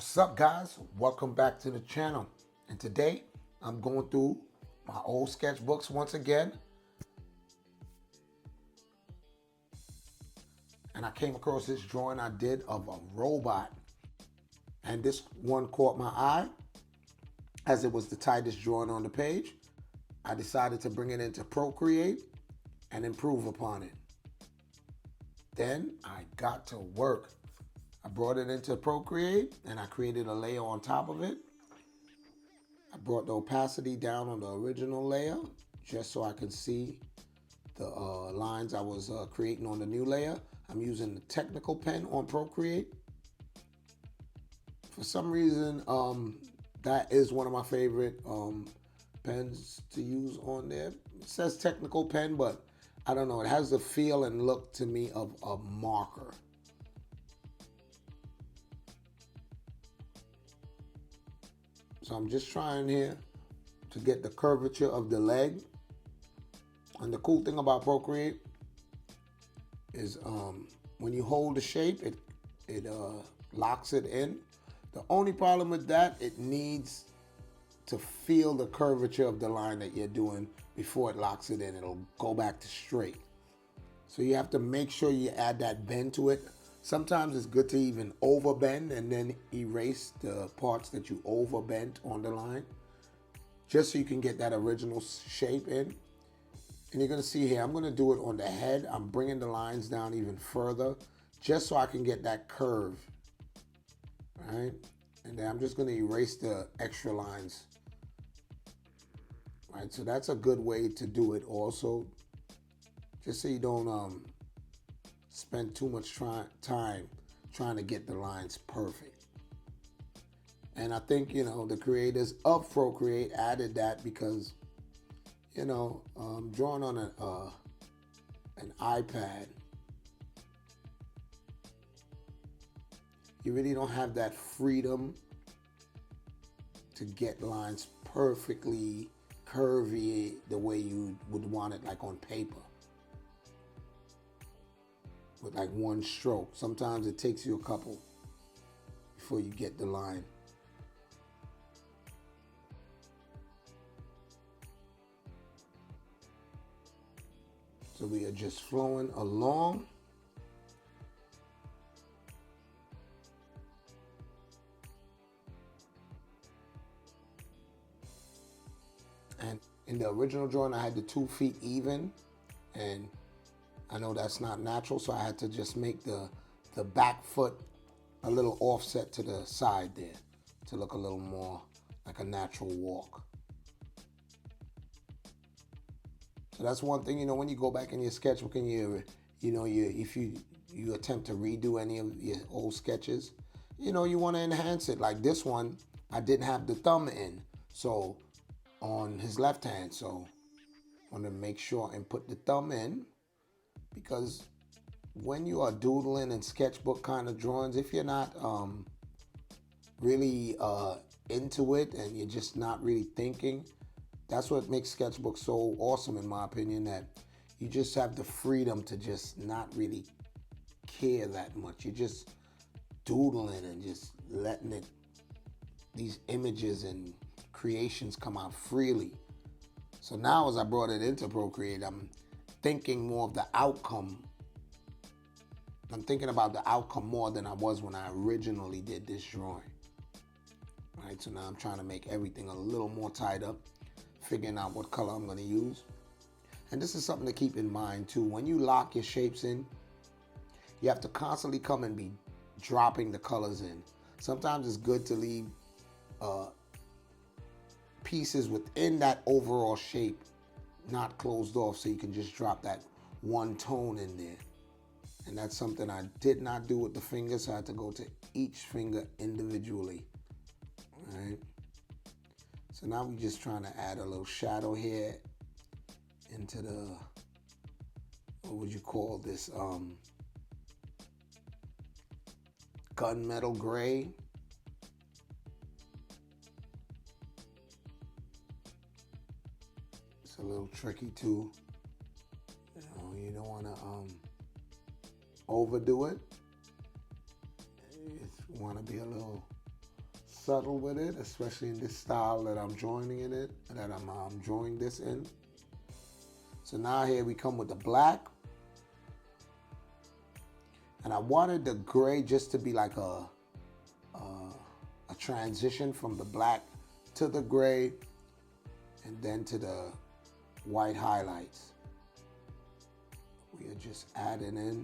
What's up, guys? Welcome back to the channel. And today I'm going through my old sketchbooks once again. And I came across this drawing I did of a robot. And this one caught my eye as it was the tightest drawing on the page. I decided to bring it into Procreate and improve upon it. Then I got to work. I brought it into Procreate and I created a layer on top of it. I brought the opacity down on the original layer just so I could see the lines I was creating on the new layer. I'm using the technical pen on Procreate. For some reason, that is one of my favorite pens to use on there. It says technical pen, but I don't know. It has the feel and look to me of a marker. So I'm just trying here to get the curvature of the leg. And the cool thing about Procreate is when you hold the shape, it locks it in. The only problem with that, it needs to feel the curvature of the line that you're doing before it locks it in. It'll go back to straight. So you have to make sure you add that bend to it. Sometimes it's good to even overbend and then erase the parts that you overbent on the line, just so you can get that original shape in. And you're gonna see here, I'm gonna do it on the head. I'm bringing the lines down even further, just so I can get that curve, right? And then I'm just gonna erase the extra lines, right? So that's a good way to do it also, just so you don't spend too much time trying to get the lines perfect. And I think, the creators of Procreate added that because, drawing on an iPad, you really don't have that freedom to get lines perfectly curvy the way you would want it, like on paper, with like one stroke. Sometimes it takes you a couple before you get the line. So we are just flowing along. And in the original drawing, I had the 2 feet even, and I know that's not natural, so I had to just make the back foot a little offset to the side there to look a little more like a natural walk. So that's one thing, when you go back in your sketchbook and if you attempt to redo any of your old sketches, you want to enhance it. Like this one, I didn't have the thumb in, so on his left hand, so I want to make sure and put the thumb in, because when you are doodling and sketchbook kind of drawings, if you're not really into it and you're just not really thinking, that's what makes sketchbook so awesome, in my opinion, that you just have the freedom to just not really care that much. You're just doodling and just letting these images and creations come out freely. So now as I brought it into Procreate, I'm thinking more of the outcome. I'm thinking about the outcome more than I was when I originally did this drawing. Right, so now I'm trying to make everything a little more tied up, figuring out what color I'm going to use. And this is something to keep in mind too. When you lock your shapes in, you have to constantly come and be dropping the colors in. Sometimes it's good to leave pieces within that overall shape not closed off, so you can just drop that one tone in there. And that's something I did not do with the fingers, so I had to go to each finger individually. All right. So now we're just trying to add a little shadow here into the, what would you call this, gunmetal gray. It's a little tricky too. You don't want to overdo it. You want to be a little subtle with it, especially in this style that I'm joining in it, that I'm drawing this in. So now here we come with the black. And I wanted the gray just to be like a transition from the black to the gray and then to the white highlights. We are just adding in.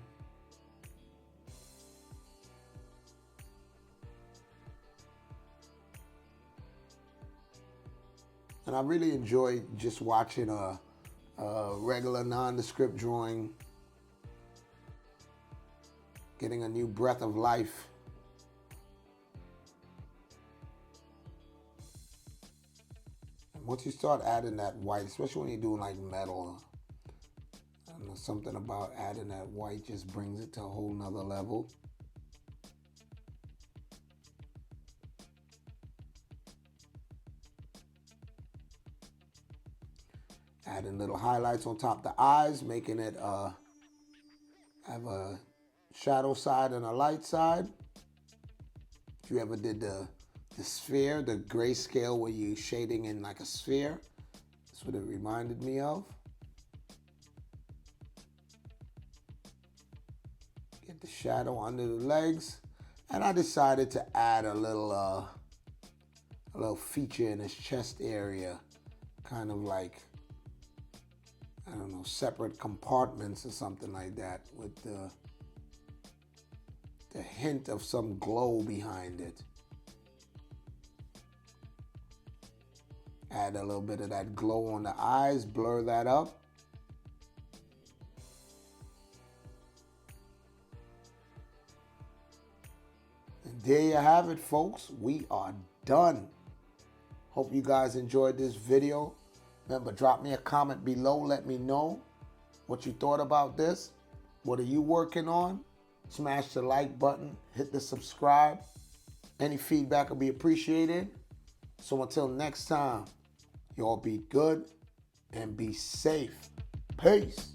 And I really enjoy just watching a regular nondescript drawing getting a new breath of life. And once you start adding that white, especially when you're doing like metal, I don't know, something about adding that white just brings it to a whole nother level. Adding little highlights on top of the eyes, making it have a shadow side and a light side. If you ever did the sphere, the grayscale where you shading in like a sphere, that's what it reminded me of. Get the shadow under the legs, and I decided to add a little feature in his chest area, kind of like, I don't know, separate compartments or something like that, with the hint of some glow behind it. Add a little bit of that glow on the eyes, blur that up. And there you have it, folks. We are done. Hope you guys enjoyed this video. Remember, drop me a comment below. Let me know what you thought about this. What are you working on? Smash the like button. Hit the subscribe. Any feedback will be appreciated. So until next time, y'all be good and be safe. Peace.